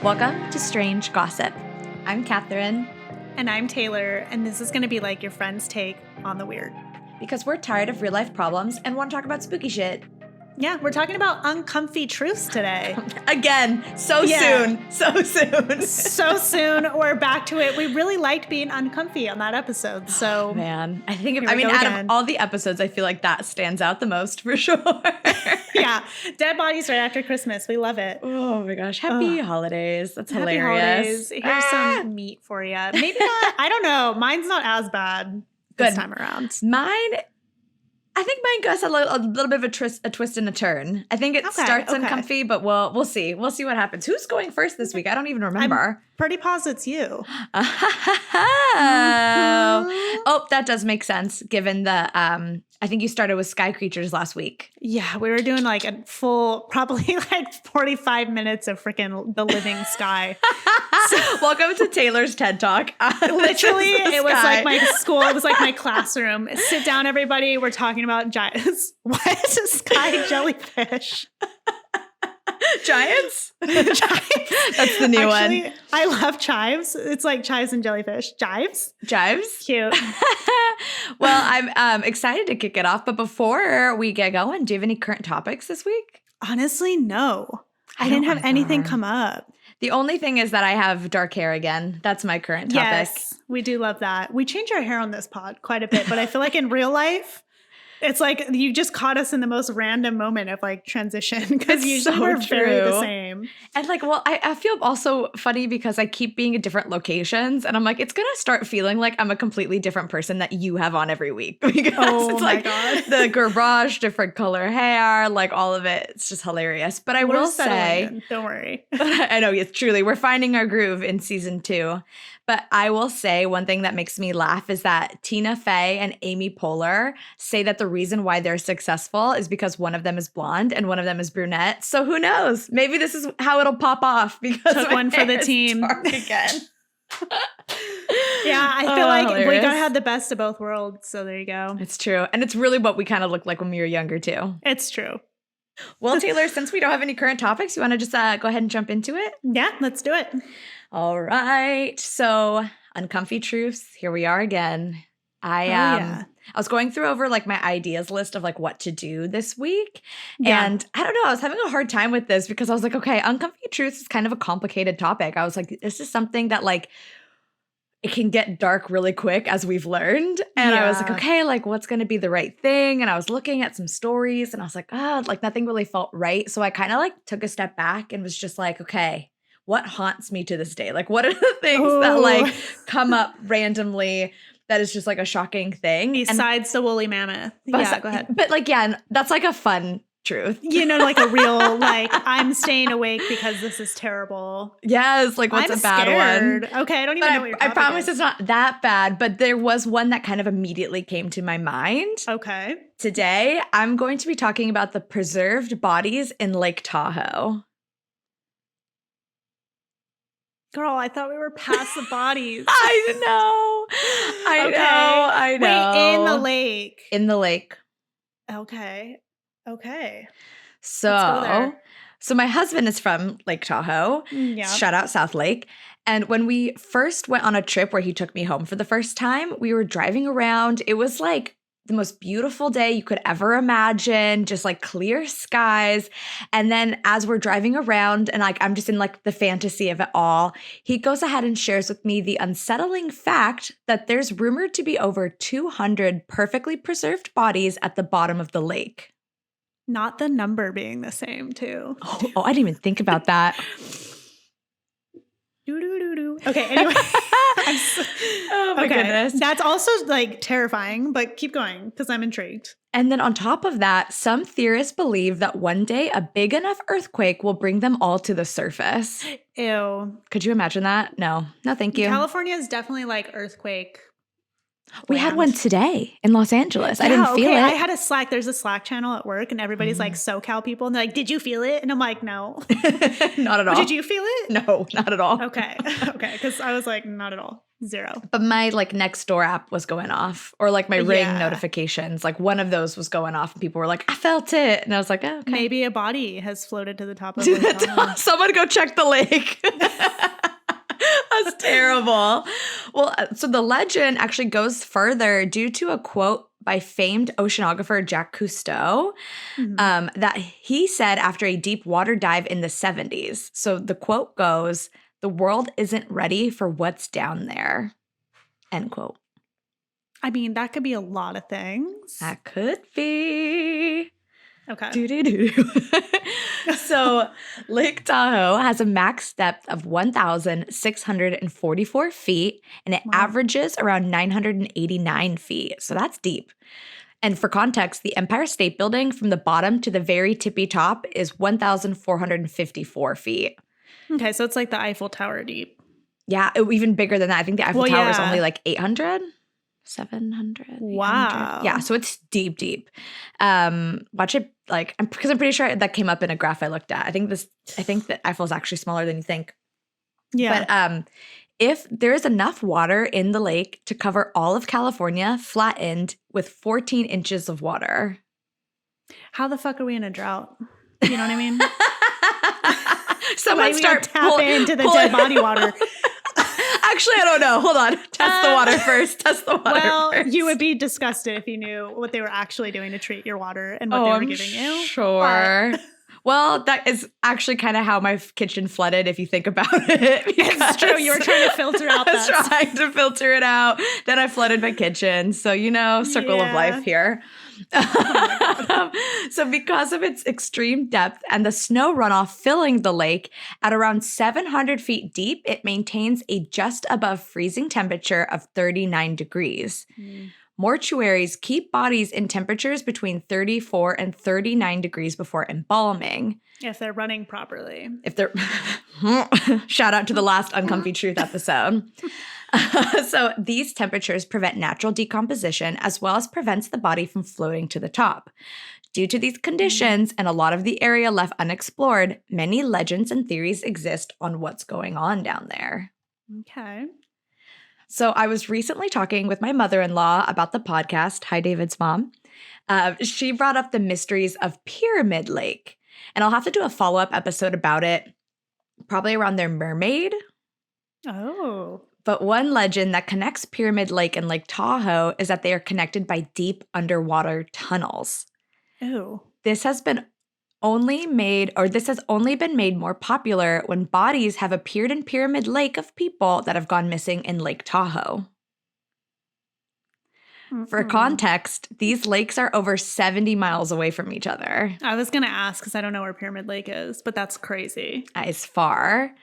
Welcome to Strange Gossip. I'm Catherine. And I'm Taylor, and this is going to be like your friend's take on the weird. Because we're tired of real life problems and want to talk about spooky shit. Yeah, we're talking about uncomfy truths today. Again, soon. So soon, we're back to it. We really liked being uncomfy on that episode. So, oh, man, out of all the episodes, I feel like that stands out the most for sure. Yeah, dead bodies right after Christmas. We love it. Oh my gosh, happy holidays. That's happy hilarious. Holidays. Here's some meat for you. Maybe not. I don't know. Mine's not as bad this time around. I think mine goes a little bit of a twist and a turn. I think it starts uncomfy, but we'll see. We'll see what happens. Who's going first this week? I don't even remember. I'm pretty positive it's you. Oh, that does make sense given the I think you started with sky creatures last week. Yeah, we were doing like a full, probably like 45 minutes of freaking the living sky. So, welcome to Taylor's TED Talk. Literally, it was like my school. It was like my classroom. Sit down, everybody. We're talking about giants. What is a sky jellyfish? Giants? That's the new one. I love chives. It's like chives and jellyfish. Jives? Cute. Well, I'm excited to kick it off. But before we get going, do you have any current topics this week? Honestly, no. I didn't have anything come up. The only thing is that I have dark hair again. That's my current topic. Yes, we do love that. We change our hair on this pod quite a bit, but I feel like in real life, it's like you just caught us in the most random moment of like transition because usually we're very the same. And like, well, I feel also funny because I keep being at different locations and I'm like, it's going to start feeling like I'm a completely different person that you have on every week because it's like the garbage, different color hair, like all of it. It's just hilarious. But I will say, don't worry. I know, it's truly, we're finding our groove in season 2. But I will say one thing that makes me laugh is that Tina Fey and Amy Poehler say that the reason why they're successful is because one of them is blonde and one of them is brunette. So who knows? Maybe this is how it'll pop off because took one for the team dark again. Yeah, I feel like we gotta have the best of both worlds. So there you go. It's true. And it's really what we kind of looked like when we were younger too. It's true. Well, Taylor, since we don't have any current topics, you want to just go ahead and jump into it? Yeah, let's do it. All right. So, uncomfy truths. Here we are again. I was going through over like my ideas list of like what to do this week. Yeah. And I don't know, I was having a hard time with this because I was like, okay, uncomfy truths is kind of a complicated topic. I was like, this is something that like it can get dark really quick as we've learned. And I was like, okay, like what's going to be the right thing? And I was looking at some stories and I was like, like nothing really felt right. So I kind of like took a step back and was just like, okay, what haunts me to this day? Like, what are the things that like come up randomly that is just like a shocking thing? Besides the woolly mammoth. Yeah, go ahead. But like, yeah, that's like a fun truth. You know, like a real, like, I'm staying awake because this is terrible. Yes, like what's a bad scared. one? Okay, I don't even know what your topic I promise it's not that bad, but there was one that kind of immediately came to my mind. Okay. Today, I'm going to be talking about the preserved bodies in Lake Tahoe. Girl, I thought we were past the bodies. I know. I know. Wait, in the lake. In the lake. Okay. So my husband is from Lake Tahoe. Yeah. Shout out South Lake. And when we first went on a trip where he took me home for the first time, we were driving around. It was like the most beautiful day you could ever imagine, just like clear skies. And then as we're driving around and like I'm just in like the fantasy of it all, he goes ahead and shares with me the unsettling fact that there's rumored to be over 200 perfectly preserved bodies at the bottom of the lake. Not the number being the same too. Oh, I didn't even think about that. Okay, anyway. Oh my goodness. That's also like terrifying, but keep going because I'm intrigued. And then on top of that, some theorists believe that one day a big enough earthquake will bring them all to the surface. Ew. Could you imagine that? No, thank you. California is definitely like earthquake We had one today in Los Angeles. I didn't feel it. I had a Slack. There's a Slack channel at work and everybody's like SoCal people. And they're like, did you feel it? And I'm like, no. Not at all. Did you feel it? No, not at all. Okay. Okay. Because I was like, not at all. Zero. But my like next door app was going off, or like my Ring notifications. Like one of those was going off and people were like, I felt it. And I was like, oh, okay. Maybe a body has floated to the top of Lake Tahoe. Someone go check the lake. That's terrible. Well, so the legend actually goes further due to a quote by famed oceanographer Jacques Cousteau that he said after a deep water dive in the 70s. So the quote goes, "The world isn't ready for what's down there." End quote. I mean, that could be a lot of things. That could be. Okay. So Lake Tahoe has a max depth of 1,644 feet, and it averages around 989 feet. So that's deep. And for context, the Empire State Building from the bottom to the very tippy top is 1,454 feet. Okay, so it's like the Eiffel Tower deep. Yeah, even bigger than that. I think the Eiffel Tower is only like 800. 700. Wow. Yeah, so it's deep, deep. Watch it like because I'm pretty sure that came up in a graph I looked at. I think that Eiffel is actually smaller than you think. Yeah. But if there is enough water in the lake to cover all of California flattened with 14 inches of water. How the fuck are we in a drought? You know what I mean? Someone start tap into the dead body water. Actually, I don't know. Hold on. Test the water first. Test the water first. You would be disgusted if you knew what they were actually doing to treat your water and what they were giving you. Sure. Well, that is actually kind of how my kitchen flooded, if you think about it. It's true. You were trying to filter out that. I was trying to filter it out. Then I flooded my kitchen. So, circle of life here. So because of its extreme depth and the snow runoff filling the lake at around 700 feet deep, it maintains a just above freezing temperature of 39 degrees. Mortuaries keep bodies in temperatures between 34 and 39 degrees before embalming. If they're running properly. Shout out to the last Uncomfy Truth episode. So these temperatures prevent natural decomposition as well as prevents the body from floating to the top. Due to these conditions and a lot of the area left unexplored, many legends and theories exist on what's going on down there. Okay. So I was recently talking with my mother-in-law about the podcast. Hi, David's mom. She brought up the mysteries of Pyramid Lake, and I'll have to do a follow-up episode about it, probably around their mermaid. Oh. But one legend that connects Pyramid Lake and Lake Tahoe is that they are connected by deep underwater tunnels. Ew. This has only been made more popular when bodies have appeared in Pyramid Lake of people that have gone missing in Lake Tahoe. For context, these lakes are over 70 miles away from each other. I was going to ask because I don't know where Pyramid Lake is, but that's crazy. It's far.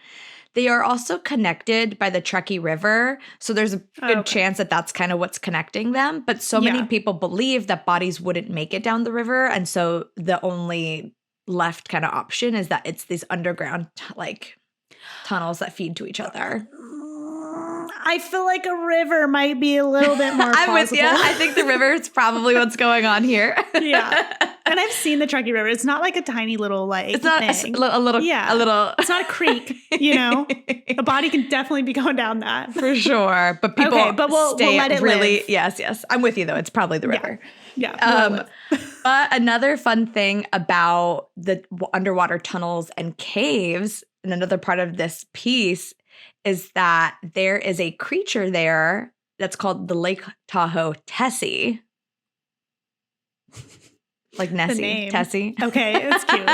They are also connected by the Truckee River, so there's a good chance that that's kind of what's connecting them. But so many people believe that bodies wouldn't make it down the river, and so the only left kind of option is that it's these underground tunnels that feed to each other. I feel like a river might be a little bit more I'm plausible. with you. I think the river is probably what's going on here. Yeah. And I've seen the Truckee River. It's not like a tiny little lake. It's not thing. a little. It's not a creek, A body can definitely be going down that. For sure. But people we'll let it live. Yes. I'm with you, though. It's probably the river. Yeah. But another fun thing about the underwater tunnels and caves, and another part of this piece, is that there is a creature there that's called the Lake Tahoe Tessie. Like Nessie. Tessie. Okay, it's cute.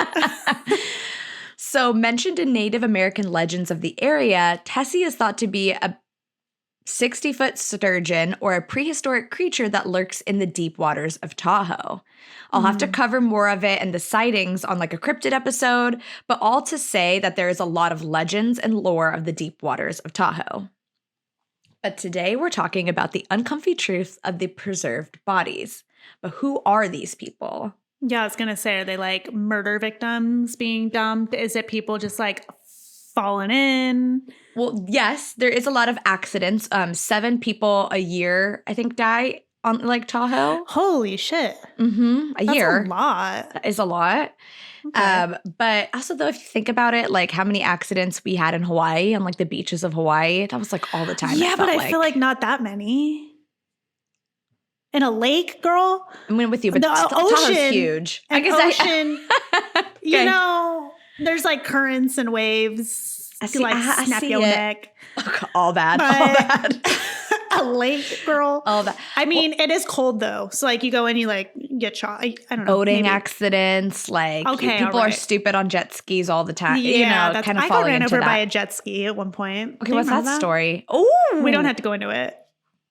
So mentioned in Native American legends of the area, Tessie is thought to be a 60-foot sturgeon or a prehistoric creature that lurks in the deep waters of Tahoe. I'll have to cover more of it and the sightings on a cryptid episode, but all to say that there is a lot of legends and lore of the deep waters of Tahoe. But today we're talking about the uncomfy truths of the preserved bodies. But who are these people? Yeah, I was going to say, are they murder victims being dumped? Is it people just fallen in. Well, yes, there is a lot of accidents. 7 people a year, I think, die on Lake Tahoe. Holy shit. A year. That's a lot. That is a lot. Okay. But also, though, if you think about it, like how many accidents we had in Hawaii on like the beaches of Hawaii, that was like all the time. Yeah, but I feel like not that many. In a lake, girl? I mean, with you, but the ocean Tahoe's huge. I guess ocean, okay. You know, there's like currents and waves. I snap your neck. All bad. All bad. A lake, girl. All that. I mean, it is cold though. So like you go and you like get shot. I don't know. Boating accidents. Like people are stupid on jet skis all the time. Yeah, you know, kind of I falling got ran into over that. by a jet ski at one point. Okay, what's that story? Oh, we don't have to go into it.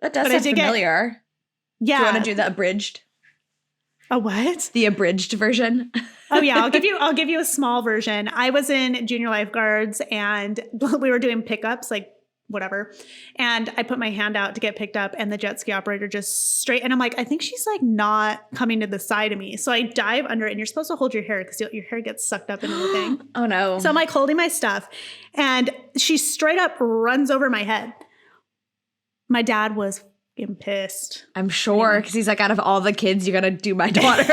That does sound familiar. Yeah. Do you want to do the abridged? A what? The abridged version. Oh yeah, I'll give you a small version. I was in junior lifeguards and we were doing pickups, like whatever. And I put my hand out to get picked up and the jet ski operator just straight, and I'm like, I think she's like not coming to the side of me. So I dive under it, and you're supposed to hold your hair because your hair gets sucked up into the thing. Oh no. So I'm like holding my stuff and she straight up runs over my head. My dad was pissed. I'm sure, because he's like, out of all the kids, you got to do my daughter.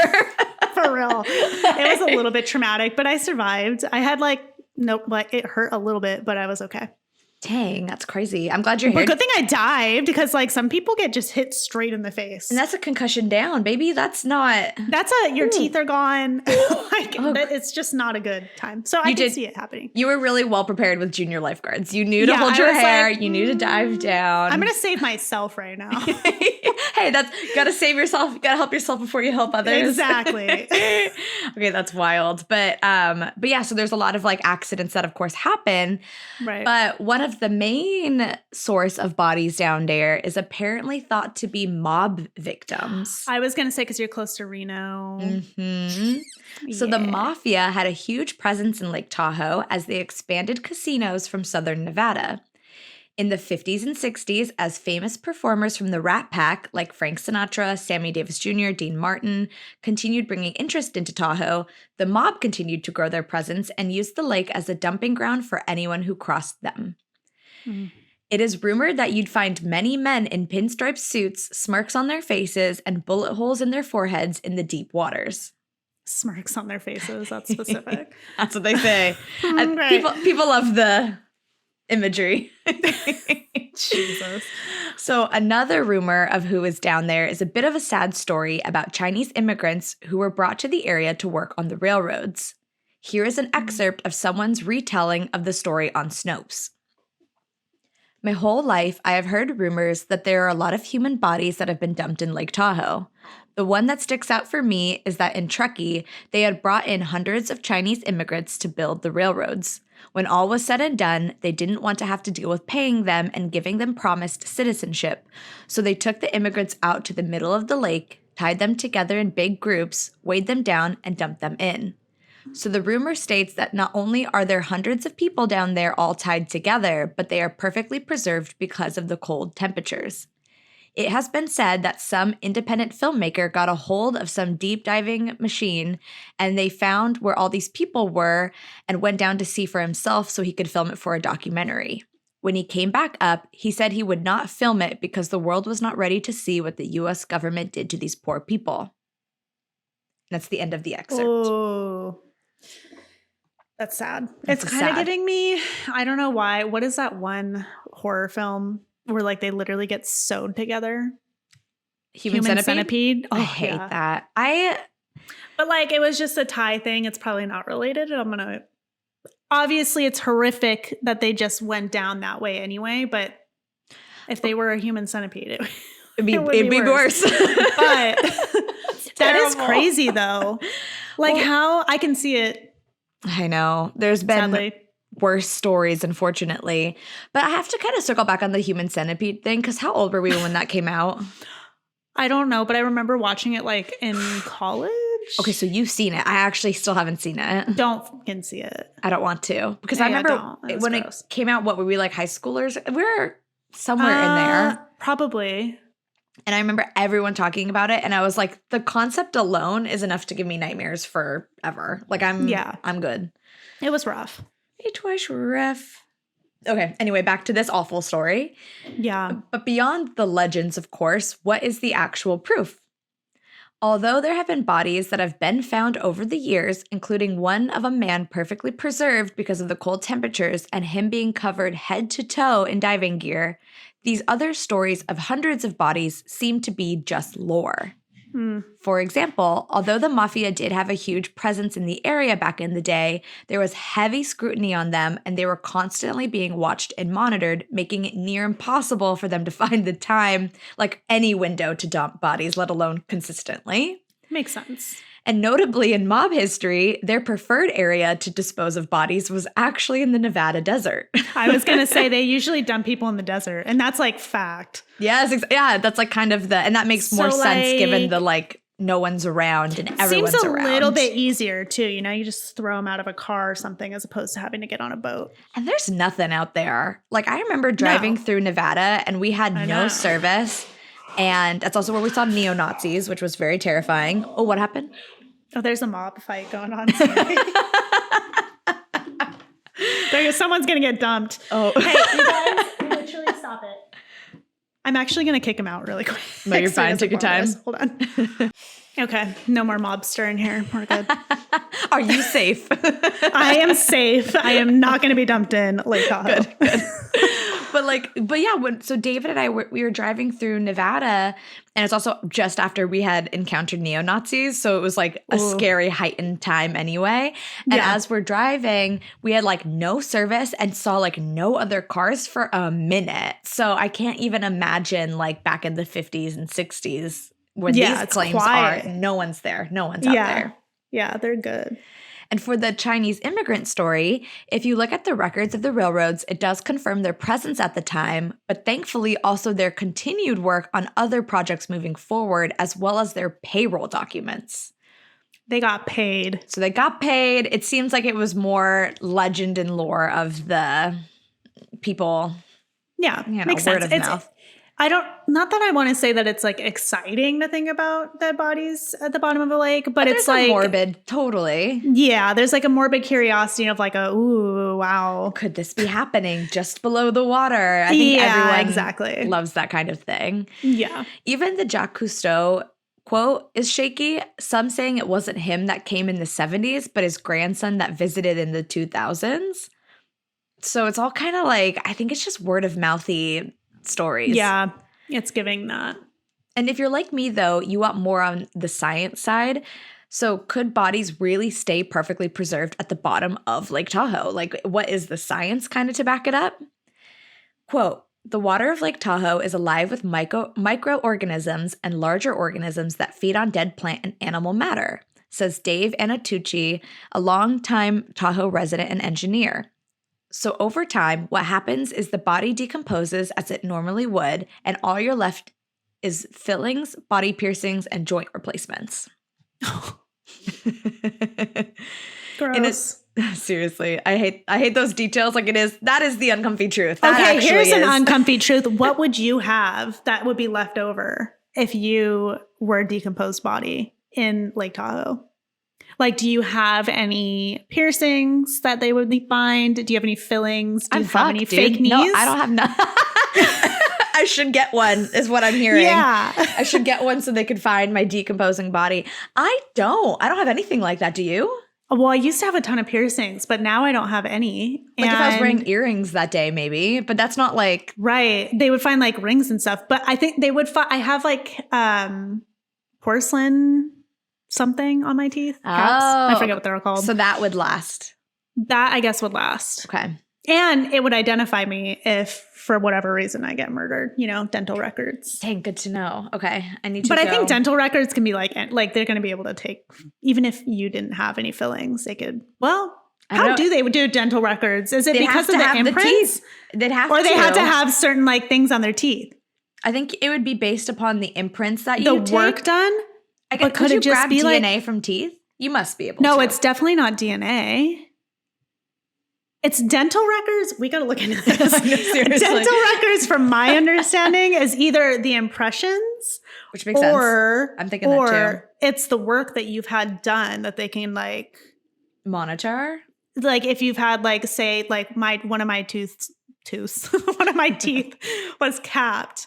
For real. It was a little bit traumatic, but I survived. I had it hurt a little bit, but I was okay. Dang, that's crazy. I'm glad you're here. But good thing I dived, because like some people get just hit straight in the face. And that's a concussion down, baby. That's not. That's your teeth are gone. It's just not a good time. So I can see it happening. You were really well prepared with junior lifeguards. You knew to hold your hair. You knew to dive down. I'm going to save myself right now. Hey, got to save yourself. You got to help yourself before you help others. Exactly. Okay, that's wild. But yeah, so there's a lot of like accidents that of course happen. Right. But one of the main source of bodies down there is apparently thought to be mob victims. I was going to say, because you're close to Reno. Mm-hmm. So the mafia had a huge presence in Lake Tahoe as they expanded casinos from southern Nevada. In the 50s and 60s, as famous performers from the Rat Pack, like Frank Sinatra, Sammy Davis Jr., Dean Martin, continued bringing interest into Tahoe, the mob continued to grow their presence and used the lake as a dumping ground for anyone who crossed them. Mm. It is rumored that you'd find many men in pinstripe suits, smirks on their faces, and bullet holes in their foreheads in the deep waters. Smirks on their faces, that's specific. That's what they say. Right. People love the imagery. Jesus. So another rumor of who is down there is a bit of a sad story about Chinese immigrants who were brought to the area to work on the railroads. Here is an excerpt of someone's retelling of the story on Snopes. My whole life, I have heard rumors that there are a lot of human bodies that have been dumped in Lake Tahoe. The one that sticks out for me is that in Truckee, they had brought in hundreds of Chinese immigrants to build the railroads. When all was said and done, they didn't want to have to deal with paying them and giving them promised citizenship. So they took the immigrants out to the middle of the lake, tied them together in big groups, weighed them down, and dumped them in. So the rumor states that not only are there hundreds of people down there all tied together, but they are perfectly preserved because of the cold temperatures. It has been said that some independent filmmaker got a hold of some deep diving machine and they found where all these people were and went down to see for himself so he could film it for a documentary. When he came back up, he said he would not film it because the world was not ready to see what the U.S. government did to these poor people. That's the end of the excerpt. Oh, that's sad. It's kind of giving me, I don't know why. What is that one horror film where like they literally get sewed together? Human Centipede? Oh, I hate that. But like it was just a Thai thing. It's probably not related. Obviously it's horrific that they just went down that way anyway, but if they were a human centipede, it'd be worse. But that is crazy though. Like how I can see it. I know. There's been sadly worse stories, unfortunately. But I have to kind of circle back on the human centipede thing, because how old were we when that came out? I don't know, but I remember watching it like in college. Okay, so you've seen it. I actually still haven't seen it. Don't fucking see it. I don't want to. Because I remember when it came out, what were we, like high schoolers? We were somewhere in there. Probably. And I remember everyone talking about it. And I was like, the concept alone is enough to give me nightmares forever. Like I'm good. It was rough. A twice ref. Okay, anyway, back to this awful story. Yeah. But beyond the legends, of course, what is the actual proof? Although there have been bodies that have been found over the years, including one of a man perfectly preserved because of the cold temperatures and him being covered head to toe in diving gear, these other stories of hundreds of bodies seem to be just lore. For example, although the mafia did have a huge presence in the area back in the day, there was heavy scrutiny on them and they were constantly being watched and monitored, making it near impossible for them to find the time, like any window, to dump bodies, let alone consistently. Makes sense. And notably in mob history, their preferred area to dispose of bodies was actually in the Nevada desert. I was going to say they usually dump people in the desert, and that's like fact. Yes, yeah, that's like kind of and that makes more sense given the like no one's around and everyone's seems a around. Little bit easier too, you just throw them out of a car or something as opposed to having to get on a boat. And there's nothing out there. Like I remember driving through Nevada and we had no service. And that's also where we saw neo-Nazis, which was very terrifying. Oh, what happened? Oh, there's a mob fight going on. Someone's going to get dumped. Oh. Hey, you guys, literally stop it. I'm actually going to kick him out really quick. No, you're fine. Take your time. Hold on. Okay. No more mobster in here. We're good. Are you safe? I am safe. I am not going to be dumped in Lake Tahoe. Good. But yeah, so David and I, we were driving through Nevada, and it's also just after we had encountered neo-Nazis. So it was like a scary heightened time anyway. And as we're driving, we had like no service and saw like no other cars for a minute. So I can't even imagine like back in the 50s and 60s when these claims are, no one's there. No one's out there. Yeah, they're good. And for the Chinese immigrant story, if you look at the records of the railroads, it does confirm their presence at the time, but thankfully also their continued work on other projects moving forward, as well as their payroll documents. They got paid. So they got paid. It seems like it was more legend and lore of the people. Yeah, makes word sense. of mouth. Not that I want to say that it's like exciting to think about dead bodies at the bottom of a lake, but it's like morbid, totally. Yeah, there's like a morbid curiosity of like ooh, wow. Could this be happening just below the water? I think everyone exactly loves that kind of thing. Yeah. Even the Jacques Cousteau quote is shaky. Some saying it wasn't him that came in the 70s, but his grandson that visited in the 2000s. So it's all kind of like, I think it's just word of mouthy stories. Yeah, it's giving that. And if you're like me, though, you want more on the science side. So could bodies really stay perfectly preserved at the bottom of Lake Tahoe? Like, what is the science kind of to back it up? Quote, the water of Lake Tahoe is alive with microorganisms and larger organisms that feed on dead plant and animal matter, says Dave Anatucci, a longtime Tahoe resident and engineer. So over time, what happens is the body decomposes as it normally would, and all you're left is fillings, body piercings, and joint replacements. Gross. Seriously, I hate those details. Like that is the uncomfy truth. Okay, here's an uncomfy truth. What would you have that would be left over if you were a decomposed body in Lake Tahoe? Like, do you have any piercings that they would find? Do you have any fillings? Do you have any fake knees? No, I don't have none. I should get one, is what I'm hearing. Yeah. I should get one so they could find my decomposing body. I don't have anything like that. Do you? Well, I used to have a ton of piercings, but now I don't have any. Like if I was wearing earrings that day, maybe, but that's not like. Right. They would find like rings and stuff, but I think they would I have like porcelain something on my teeth. Caps. I forget what they're called. So that would last. That I guess would last. Okay. And it would identify me if for whatever reason I get murdered, dental records. Dang, good to know. Okay. I need to But I think dental records can be like they're going to be able to take, even if you didn't have any fillings, they could, how do they do dental records? Is it because of the imprints? They'd have or they had to have certain like things on their teeth? I think it would be based upon the imprints that you take. The work done? But could you grab DNA from teeth? You must be able to. No, it's definitely not DNA. It's dental records. We got to look into this. No, seriously. Dental records, from my understanding, is either the impressions, which makes sense. I'm thinking that too. It's the work that you've had done that they can like monitor. like if you've had like, say, like one of my one of my teeth was capped,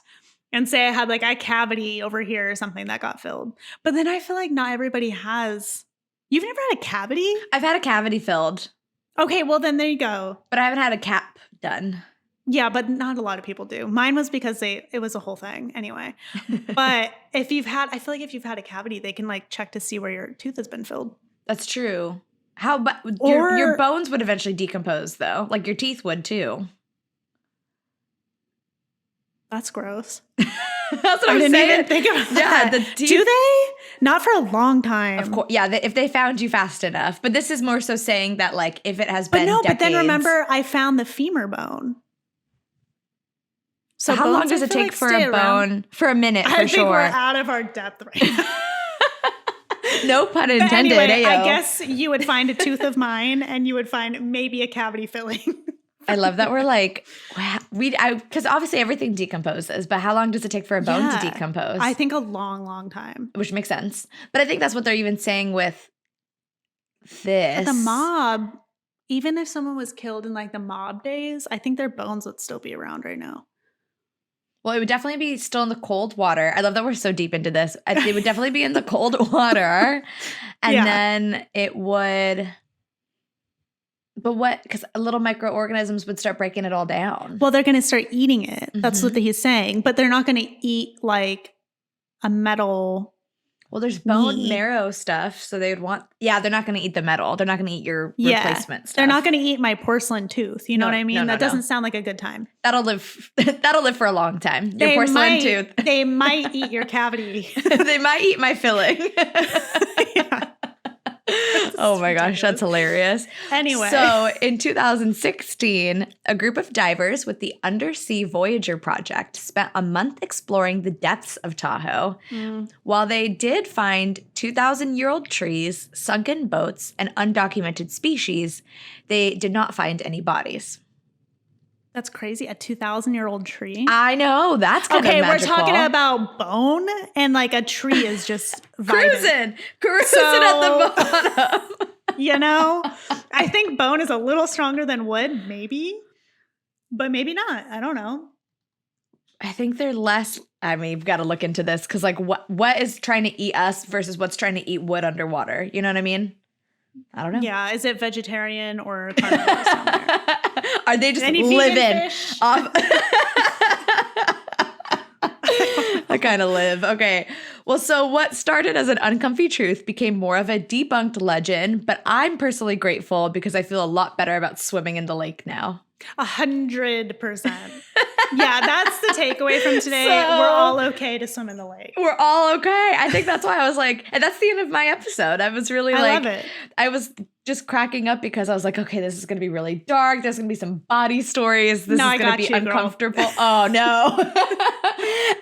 and say I had like a cavity over here or something that got filled. But then I feel like not everybody has. You've never had a cavity? I've had a cavity filled. Okay, well then there you go. But I haven't had a cap done. Yeah, but not a lot of people do. Mine was because it was a whole thing anyway. But I feel like if you've had a cavity, they can like check to see where your tooth has been filled. That's true. But your bones would eventually decompose though. Like your teeth would too. That's gross. That's what I'm saying. I didn't even think about that. The teeth. Do they? Not for a long time. Of course. Yeah, if they found you fast enough. But this is more so saying that like if it has been decades. But then remember I found the femur bone. So how long does it take for a bone? For a minute, for sure. I think we're out of our depth right now. No pun intended. Anyway, I guess you would find a tooth of mine and you would find maybe a cavity filling. I love that we're like, because obviously everything decomposes, but how long does it take for a bone to decompose? I think a long, long time. Which makes sense. But I think that's what they're even saying with this. But the mob, even if someone was killed in like the mob days, I think their bones would still be around right now. Well, it would definitely be still in the cold water. I love that we're so deep into this. It would definitely be in the cold water. And then it would... But what? Because little microorganisms would start breaking it all down. Well, they're going to start eating it. That's what he's saying. But they're not going to eat like a metal... Well, there's bone marrow stuff, so they would want... Yeah, they're not going to eat the metal. They're not going to eat your replacement stuff. They're not going to eat my porcelain tooth. You know what I mean? That doesn't sound like a good time. That'll live for a long time. Your porcelain tooth. They might eat your cavity. They might eat my filling. Oh my gosh, that's hilarious. Anyway. So in 2016, a group of divers with the Undersea Voyager project spent a month exploring the depths of Tahoe. While they did find 2,000-year-old trees, sunken boats, and undocumented species, they did not find any bodies. That's crazy. A 2,000-year-old tree. I know. That's kind of magical. Okay, we're talking about bone, and like a tree is just cruising at the bottom. You know, I think bone is a little stronger than wood, maybe, but maybe not. I don't know. I think they're less. I mean, you've got to look into this because, like, what is trying to eat us versus what's trying to eat wood underwater? You know what I mean? I don't know. Yeah, is it vegetarian or carnivore somewhere? Are they just living off? I kind of live. Okay. Well, so what started as an uncomfy truth became more of a debunked legend, but I'm personally grateful because I feel a lot better about swimming in the lake now. 100%. Yeah, that's the takeaway from today. We're all okay to swim in the lake. We're all okay. I think that's why I was like, and that's the end of my episode. I was really I love it. I was just cracking up because I was like, okay, this is going to be really dark. There's going to be some body stories. This is going to be uncomfortable. Girl. Oh, no.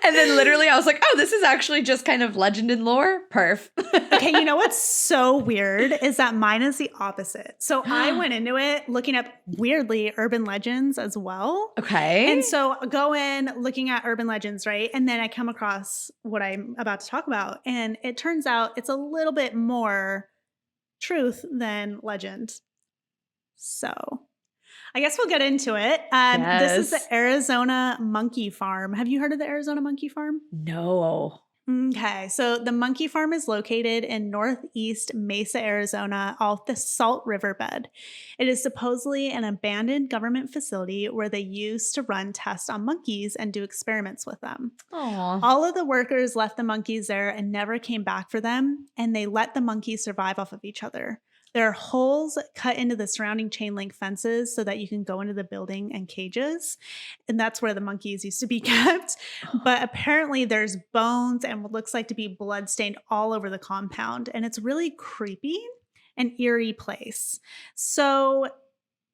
And then literally I was like, oh, this is actually just kind of legend and lore. Perf. Okay, you know what's so weird is that mine is the opposite. So I went into it looking up, weirdly, urban legends as well. Okay. And so go in looking at urban legends, right? And then I come across what I'm about to talk about. And it turns out it's a little bit more truth than legend. So I guess we'll get into it. This is the Arizona Monkey Farm. Have you heard of the Arizona Monkey Farm? No. Okay, so the monkey farm is located in northeast Mesa, Arizona, off the Salt River bed. It is supposedly an abandoned government facility where they used to run tests on monkeys and do experiments with them. Aww. All of the workers left the monkeys there and never came back for them, and they let the monkeys survive off of each other. There are holes cut into the surrounding chain link fences so that you can go into the building and cages. And that's where the monkeys used to be kept. But apparently there's bones and what looks like to be blood stained all over the compound. And it's really creepy and eerie place. So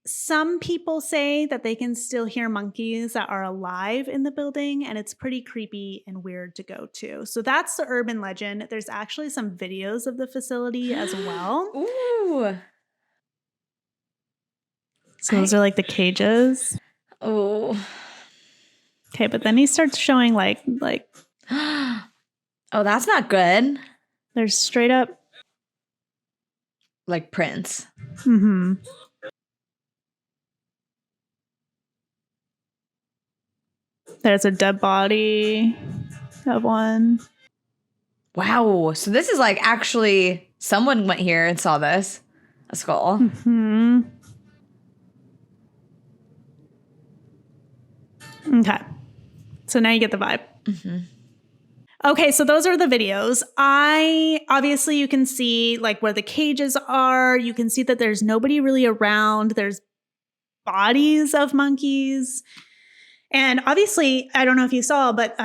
some people say that they can still hear monkeys that are alive in the building, and it's pretty creepy and weird to go to. So that's the urban legend. There's actually some videos of the facility as well. Ooh. So those are like the cages. Oh. Okay, but then he starts showing like Oh, that's not good. There's straight up like prints. Mm-hmm. There's a dead body of one. Wow. So this is like actually someone went here and saw this. A skull. Mm-hmm. Okay. So now you get the vibe. Mm-hmm. Okay, so those are the videos. Obviously you can see like where the cages are. You can see that there's nobody really around. There's bodies of monkeys. And obviously, I don't know if you saw, but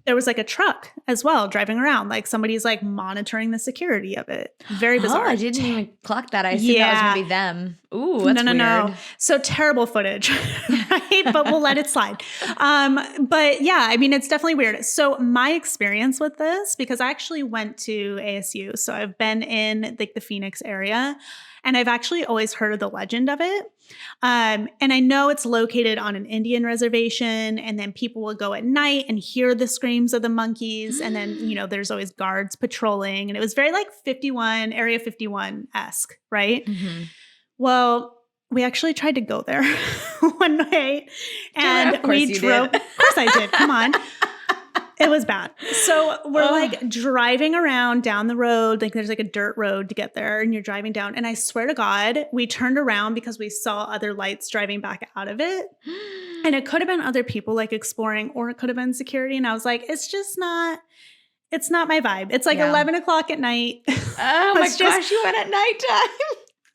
there was like a truck as well driving around. Like somebody's like monitoring the security of it. Very bizarre. Oh, I didn't even clock that. I assumed that was going to be them. Ooh, that's weird. No. So terrible footage, right? But we'll let it slide. But yeah, I mean, it's definitely weird. So my experience with this, because I actually went to ASU, so I've been in like the Phoenix area, and I've actually always heard of the legend of it. And I know it's located on an Indian reservation, and then people will go at night and hear the screams of the monkeys. And then, you know, there's always guards patrolling, and it was very like Area 51-esque, right? Mm-hmm. Well, we actually tried to go there one night, and we drove. Of course I did. Come on. It was bad. So we're like driving around down the road. Like there's like a dirt road to get there, and you're driving down. And I swear to God, we turned around because we saw other lights driving back out of it. And it could have been other people like exploring, or it could have been security. And I was like, it's not my vibe. It's like 11 o'clock at night. Oh my gosh, you went at nighttime.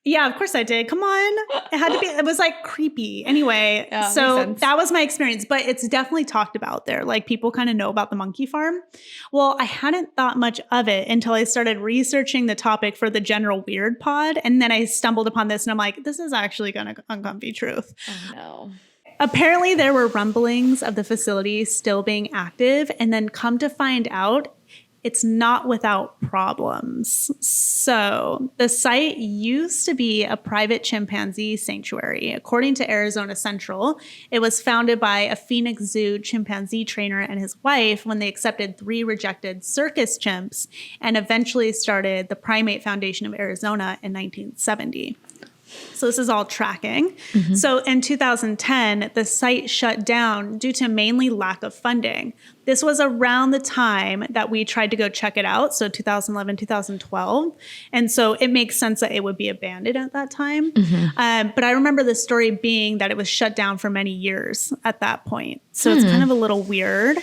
Yeah, of course I did. Come on. It was like creepy. Anyway, so that was my experience, but it's definitely talked about there. Like people kind of know about the monkey farm. Well, I hadn't thought much of it until I started researching the topic for the General Weird Pod. And then I stumbled upon this and I'm like, this is actually going to uncomfy truth. Oh no. Apparently there were rumblings of the facility still being active, and then come to find out, it's not without problems. So the site used to be a private chimpanzee sanctuary. According to Arizona Central, it was founded by a Phoenix Zoo chimpanzee trainer and his wife when they accepted 3 rejected circus chimps and eventually started the Primate Foundation of Arizona in 1970. So this is all tracking. Mm-hmm. So in 2010, the site shut down due to mainly lack of funding. This was around the time that we tried to go check it out. So 2011, 2012. And so it makes sense that it would be abandoned at that time. Mm-hmm. But I remember the story being that it was shut down for many years at that point. So it's kind of a little weird.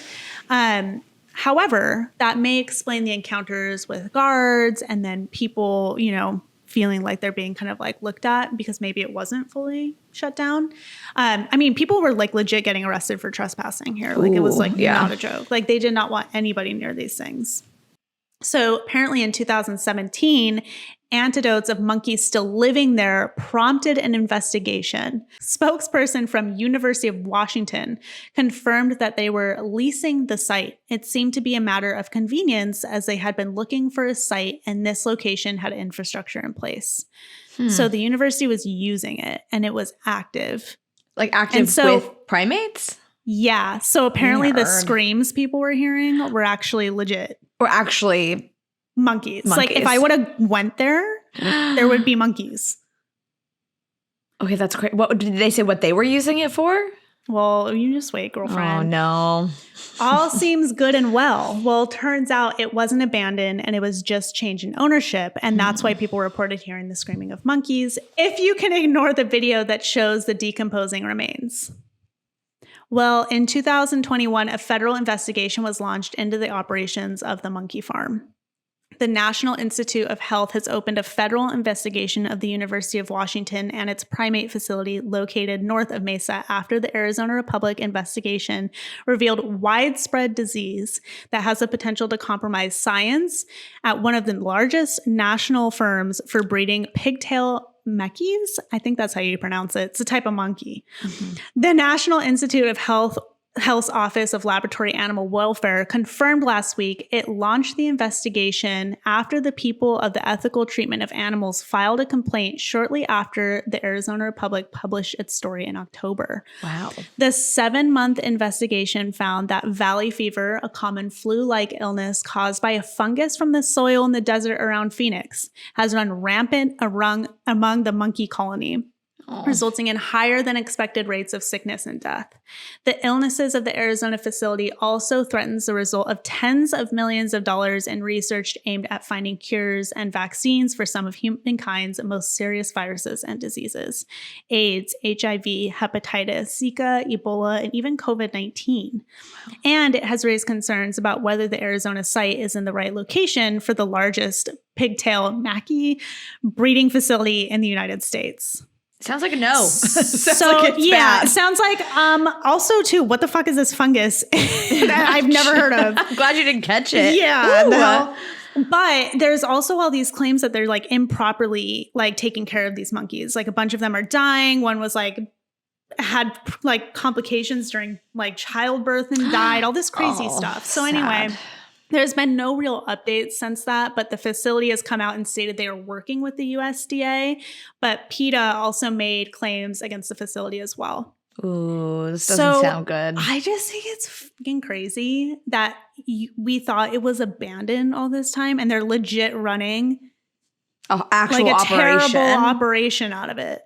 However, that may explain the encounters with guards and then people, you know, feeling like they're being kind of like looked at because maybe it wasn't fully shut down. I mean, people were like legit getting arrested for trespassing here. Like it was like not a joke. Like they did not want anybody near these things. So apparently in 2017, anecdotes of monkeys still living there prompted an investigation. Spokesperson from University of Washington confirmed that they were leasing the site. It seemed to be a matter of convenience as they had been looking for a site and this location had infrastructure in place. So the university was using it and it was active. Like active with primates? Yeah. So apparently the screams people were hearing were actually legit. Or actually monkeys. Like if I would have went there, there would be monkeys. Okay, that's great. What did they say what they were using it for? Well, you just wait, girlfriend. Oh, no. All seems good and well. Well, turns out it wasn't abandoned and it was just change in ownership. And that's why people reported hearing the screaming of monkeys, if you can ignore the video that shows the decomposing remains. Well, in 2021, a federal investigation was launched into the operations of the monkey farm. The National Institute of Health has opened a federal investigation of the University of Washington and its primate facility located north of Mesa after the Arizona Republic investigation revealed widespread disease that has the potential to compromise science at one of the largest national firms for breeding pigtail monkeys. I think that's how you pronounce it. It's a type of monkey. Mm-hmm. The National Institute of Health's Office of Laboratory Animal Welfare confirmed last week it launched the investigation after the people of the ethical treatment of animals filed a complaint shortly after the Arizona Republic published its story in October. Wow. The 7-month investigation found that valley fever, a common flu-like illness caused by a fungus from the soil in the desert around Phoenix, has run rampant among the monkey colony. resulting in higher than expected rates of sickness and death. The illnesses of the Arizona facility also threatens the result of tens of millions of dollars in research aimed at finding cures and vaccines for some of humankind's most serious viruses and diseases: AIDS, HIV, hepatitis, Zika, Ebola, and even COVID-19. Wow. And it has raised concerns about whether the Arizona site is in the right location for the largest pigtail macaque breeding facility in the United States. Sounds like a no. Sounds like it's bad. Sounds like also too, what the fuck is this fungus that I've never heard of? I'm glad you didn't catch it. Yeah. But there's also all these claims that they're like improperly like taking care of these monkeys. Like a bunch of them are dying. One was like had like complications during like childbirth and died. All this crazy stuff. So anyway, there's been no real updates since that, but the facility has come out and stated they are working with the USDA. But PETA also made claims against the facility as well. Ooh, this doesn't sound good. I just think it's fucking crazy that we thought it was abandoned all this time, and they're legit running actual like a operation. terrible operation out of it.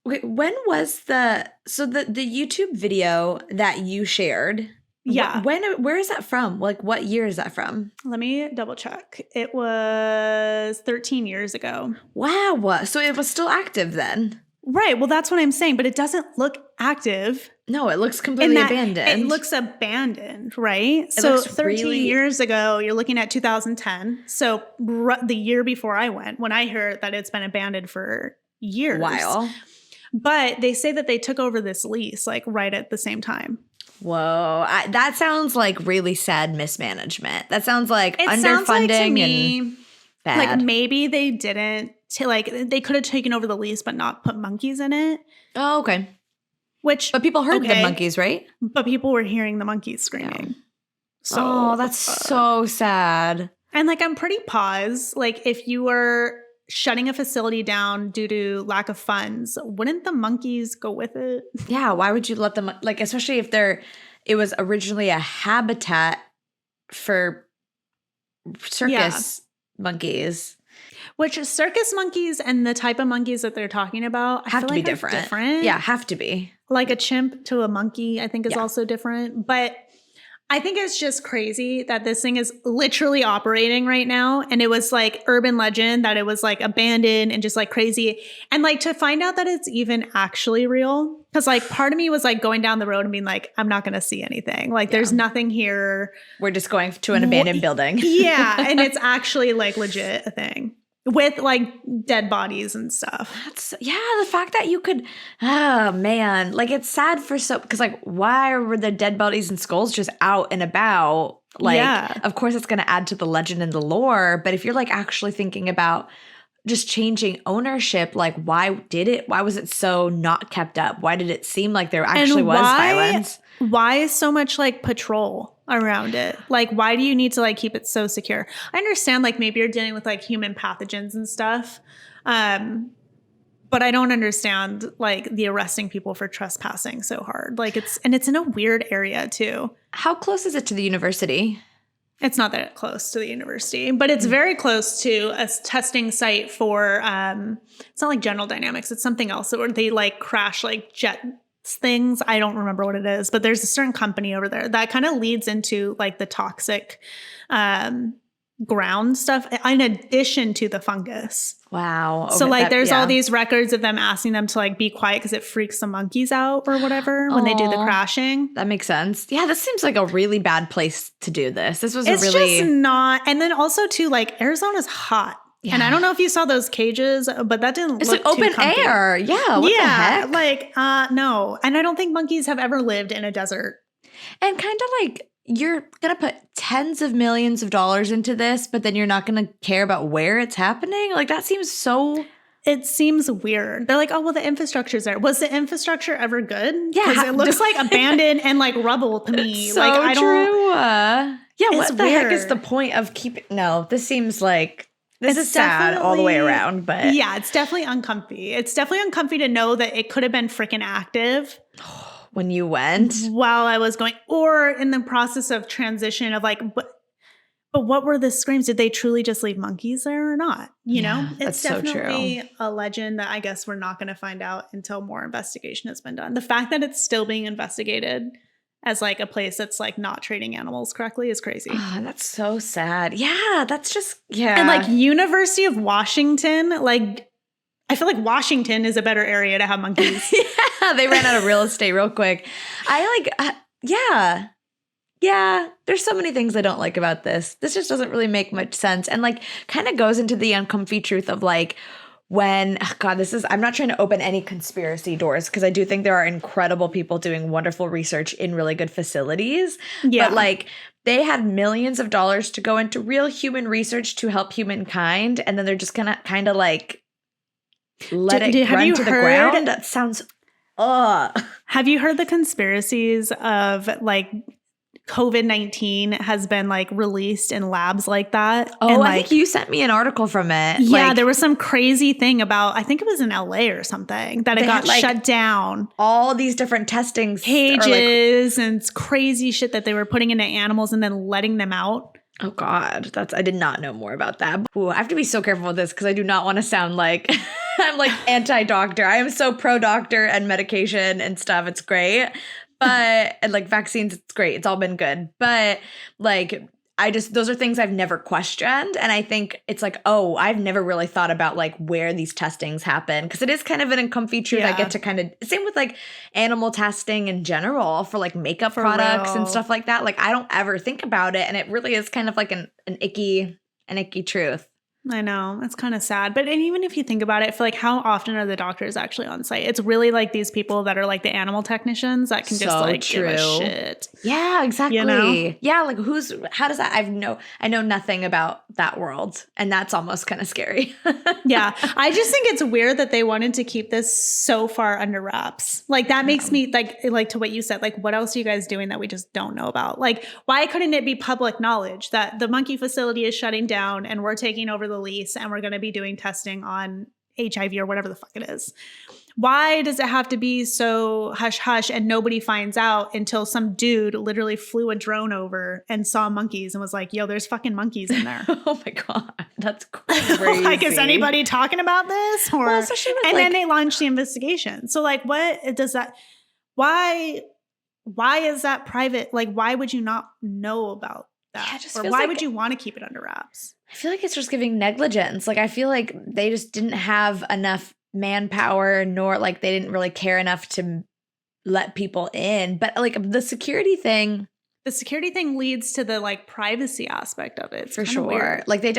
Wait, when was the YouTube video that you shared? Yeah. Where is that from? Like, what year is that from? Let me double check. It was 13 years ago. Wow. So it was still active then. Right. Well, that's what I'm saying. But it doesn't look active. No, it looks completely abandoned. It looks abandoned, right? So 13 years ago, you're looking at 2010. So the year before I went, when I heard that it's been abandoned for years. While. But they say that they took over this lease like right at the same time. Whoa. That sounds like really sad mismanagement. That sounds like underfunding sounds like to me, and bad. Like maybe they didn't, they could have taken over the lease but not put monkeys in it. Oh, okay. But people heard the monkeys, right? But people were hearing the monkeys screaming. So, that's so sad. And like I'm pretty pause. Like if you were shutting a facility down due to lack of funds, wouldn't the monkeys go with it? Yeah, why would you let them, like, especially if it was originally a habitat for circus monkeys. Which circus monkeys and the type of monkeys that they're talking about have to be different. Yeah, have to be. Like a chimp to a monkey, I think is also different. But I think it's just crazy that this thing is literally operating right now. And it was like urban legend that it was like abandoned and just like crazy. And like to find out that it's even actually real. Because like part of me was like going down the road and being like, I'm not going to see anything. Like there's nothing here. We're just going to an abandoned building. Yeah. And it's actually like legit a thing. With like dead bodies and stuff. The fact that you could, oh man, like it's sad because like why were the dead bodies and skulls just out and about? Like, of course it's going to add to the legend and the lore, but if you're like actually thinking about just changing ownership, like why was it so not kept up? Why did it seem like there actually was violence? Why is so much like patrol around it? Like, why do you need to like keep it so secure? I understand like maybe you're dealing with like human pathogens and stuff. But I don't understand like the arresting people for trespassing so hard. Like it's in a weird area too. How close is it to the university? It's not that close to the university, but it's very close to a testing site for, it's not like General Dynamics. It's something else where they like crash like jet things. I don't remember what it is, but there's a certain company over there that kind of leads into like the toxic ground stuff in addition to the fungus. Wow. Okay, so like there's all these records of them asking them to like be quiet because it freaks the monkeys out or whatever when they do the crashing. That makes sense. Yeah, this seems like a really bad place to do this. It's just not. And then also too, like Arizona's hot. Yeah. And I don't know if you saw those cages, but that didn't look like open comfy. Air. Yeah. What the heck? Like, no. And I don't think monkeys have ever lived in a desert. And kind of like you're going to put tens of millions of dollars into this, but then you're not going to care about where it's happening. Like that seems so... It seems weird. They're like, oh, well, the infrastructure's there. Was the infrastructure ever good? Yeah. Because it looks like abandoned and like rubble to me. It's so like, I don't... true. Yeah, what the weird. heck is the point of keeping... No, this seems like... This is sad all the way around, but... Yeah, it's definitely uncomfy. It's definitely uncomfy to know that it could have been freaking active. When you went? While I was going, or in the process of transition of like, But what were the screams? Did they truly just leave monkeys there or not? You know, it's definitely a legend that I guess we're not going to find out until more investigation has been done. The fact that it's still being investigated as like a place that's like not treating animals correctly is crazy. Oh, that's so sad. Yeah, that's just, yeah. And like University of Washington, like I feel like Washington is a better area to have monkeys. Yeah, they ran out of real estate real quick. Yeah, there's so many things I don't like about this. This just doesn't really make much sense. And like kind of goes into the uncomfy truth of like when, I'm not trying to open any conspiracy doors because I do think there are incredible people doing wonderful research in really good facilities. Yeah. But like they had millions of dollars to go into real human research to help humankind. And then they're just gonna kind of like let it run to the ground. That sounds, Have you heard the conspiracies of like COVID-19 has been like released in labs like that? Oh, and, like, I think you sent me an article from it. Yeah, like, there was some crazy thing about, I think it was in LA or something, that it got shut down. All these different testing cages and crazy shit that they were putting into animals and then letting them out. Oh God, I did not know more about that. Ooh, I have to be so careful with this because I do not want to sound like I'm like anti-doctor. I am so pro-doctor and medication and stuff. It's great. But and like vaccines, it's great. It's all been good. But like those are things I've never questioned. And I think it's like, oh, I've never really thought about like where these testings happen. Because it is kind of an uncomfy truth. Yeah. I get to kind of, same with like animal testing in general for like makeup products and stuff like that. Like I don't ever think about it. And it really is kind of like an icky truth. I know. It's kind of sad. But even if you think about it, for like how often are the doctors actually on site? It's really like these people that are like the animal technicians that can just like give a shit. Yeah, exactly. You know? Yeah, like how does that, I know nothing about that world. And that's almost kind of scary. Yeah. I just think it's weird that they wanted to keep this so far under wraps. Like that makes me like to what you said, like what else are you guys doing that we just don't know about? Like why couldn't it be public knowledge that the monkey facility is shutting down and we're taking over the lease and we're going to be doing testing on HIV or whatever the fuck it is? Why does it have to be so hush hush and nobody finds out until some dude literally flew a drone over and saw monkeys and was like, yo, there's fucking monkeys in there. Oh my God. That's crazy. Like, is anybody talking about this? Or, well, then they launched the investigation. So like, what does that, why is that private? Like, why would you not know about that? Yeah, or why would you want to keep it under wraps? I feel like it's just giving negligence. Like, I feel like they just didn't have enough manpower, nor like they didn't really care enough to let people in. But like the security thing leads to the like privacy aspect of it. It's for sure. Weird. Like they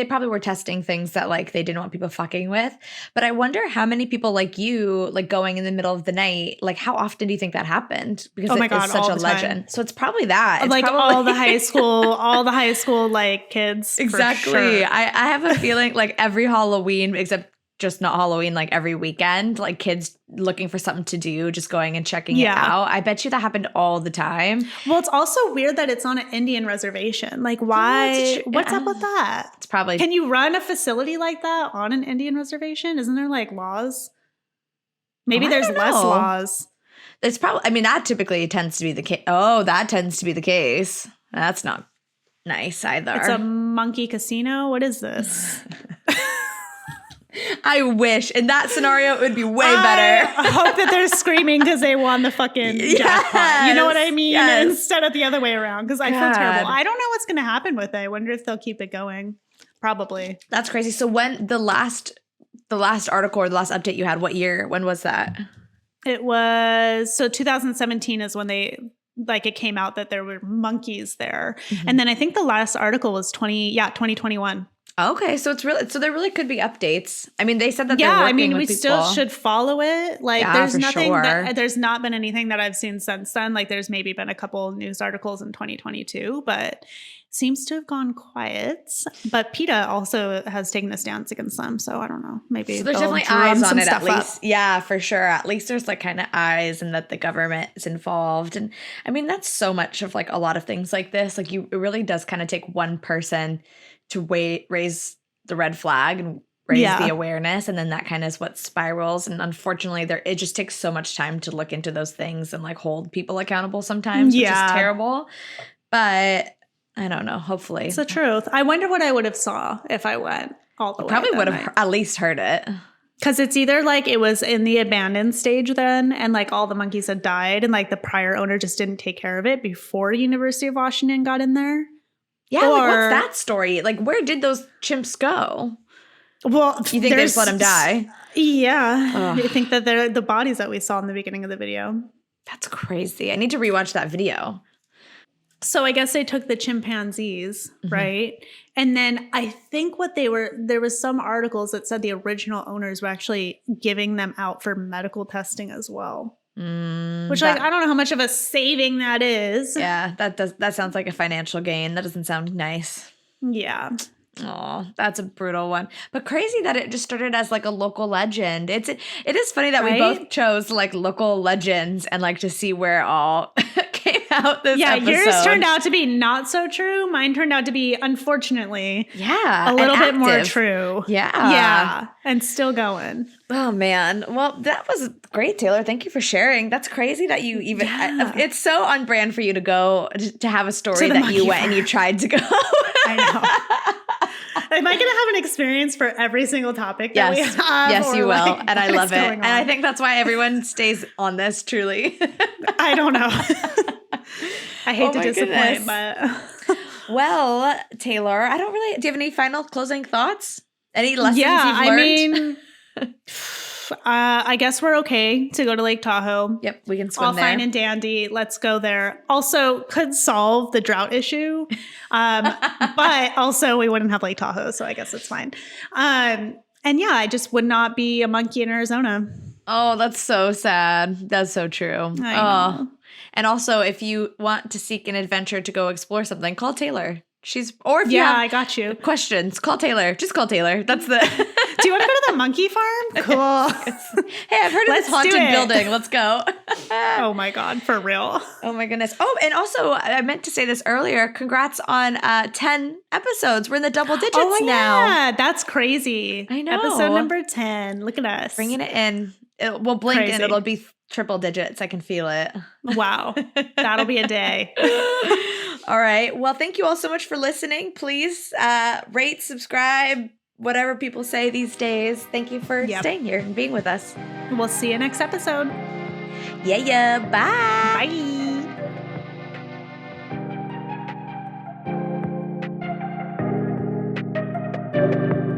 probably were testing things that like they didn't want people fucking with. But I wonder how many people like you, like going in the middle of the night, like how often do you think that happened? Because it is such a legend. So it's probably that. It's like probably all the high school like kids. Exactly. Sure. I have a feeling like every Halloween, except just not Halloween, like every weekend, like kids looking for something to do, just going and checking it out. I bet you that happened all the time. Well, it's also weird that it's on an Indian reservation. Like why? What's up with that? It's probably. Can you run a facility like that on an Indian reservation? Isn't there like laws? Maybe there's less laws. It's probably, I mean, that typically tends to be the case. Oh, that tends to be the case. That's not nice either. It's a monkey casino. What is this? I wish. In that scenario, it would be way better. I hope that they're screaming because they won the fucking jackpot. You know what I mean? Yes. Instead of the other way around, because I feel terrible. I don't know what's going to happen with it. I wonder if they'll keep it going. Probably. That's crazy. So when the last article or the last update you had, what year? When was that? It was, 2017 is when they, like it came out that there were monkeys there. Mm-hmm. And then I think the last article was 2021. Okay, so it's really, so there really could be updates. I mean, they said that they're working with people. We still should follow it. Like, there's nothing there's not been anything that I've seen since then. Like, there's maybe been a couple news articles in 2022, but seems to have gone quiet. But PETA also has taken a stance against them, so I don't know. Maybe so there's definitely eyes on it at least. Up. Yeah, for sure. At least there's like kind of eyes, and that the government is involved. And I mean, that's so much of like a lot of things like this. Like, it really does kind of take one person to raise the red flag and raise the awareness. And then that kind of is what spirals. And unfortunately, it just takes so much time to look into those things and like hold people accountable sometimes, which is terrible. But I don't know. Hopefully. It's the truth. I wonder what I would have saw if I went all the way. Probably would have at least heard it. Because it's either like it was in the abandoned stage then and like all the monkeys had died and like the prior owner just didn't take care of it before University of Washington got in there. Yeah, like what's that story? Like where did those chimps go? Well, you think they just let them die? Yeah. I think that they're the bodies that we saw in the beginning of the video. That's crazy. I need to rewatch that video. So I guess they took the chimpanzees, right? And then I think there was some articles that said the original owners were actually giving them out for medical testing as well. Which like, I don't know how much of a saving that is. Yeah, that sounds like a financial gain. That doesn't sound nice. Yeah. Oh, that's a brutal one. But crazy that it just started as like a local legend. It is funny that we both chose like local legends and like to see where it all came out this episode. Yours turned out to be not so true. Mine turned out to be, unfortunately, a little bit more true. Yeah. Yeah. And still going. Oh, man. Well, that was great, Taylor. Thank you for sharing. That's crazy that you even it's so on brand for you to go to have a story that you went and you tried to go. I know. Am I going to have an experience for every single topic that we have? Yes, you will. Like, and I love it. And I think that's why everyone stays on this, truly. I don't know. I hate to disappoint, but... Well, Taylor, do you have any final closing thoughts? Any lessons you've learned? I mean... I guess we're okay to go to Lake Tahoe. Yep, we can swim all there. All fine and dandy. Let's go there. Also, could solve the drought issue, but also we wouldn't have Lake Tahoe, so I guess it's fine. And yeah, I just would not be a monkey in Arizona. Oh, that's so sad. That's so true. I know. And also, if you want to seek an adventure to go explore something, call Taylor. If you have I got you. questions, call Taylor. Just call Taylor. That's the... Do you want to go to the monkey farm? Cool. Hey, I've heard of this haunted building. Let's go. Oh my God, for real. Oh my goodness. Oh, and also, I meant to say this earlier. Congrats on 10 episodes. We're in the double digits now. Yeah, that's crazy. I know. Episode number 10. Look at us. Bringing it in. We'll blink and it'll be triple digits. I can feel it. Wow. That'll be a day. All right. Well, thank you all so much for listening. Please rate, subscribe, whatever people say these days. Thank you for staying here and being with us. We'll see you next episode. Yeah. Bye. Bye.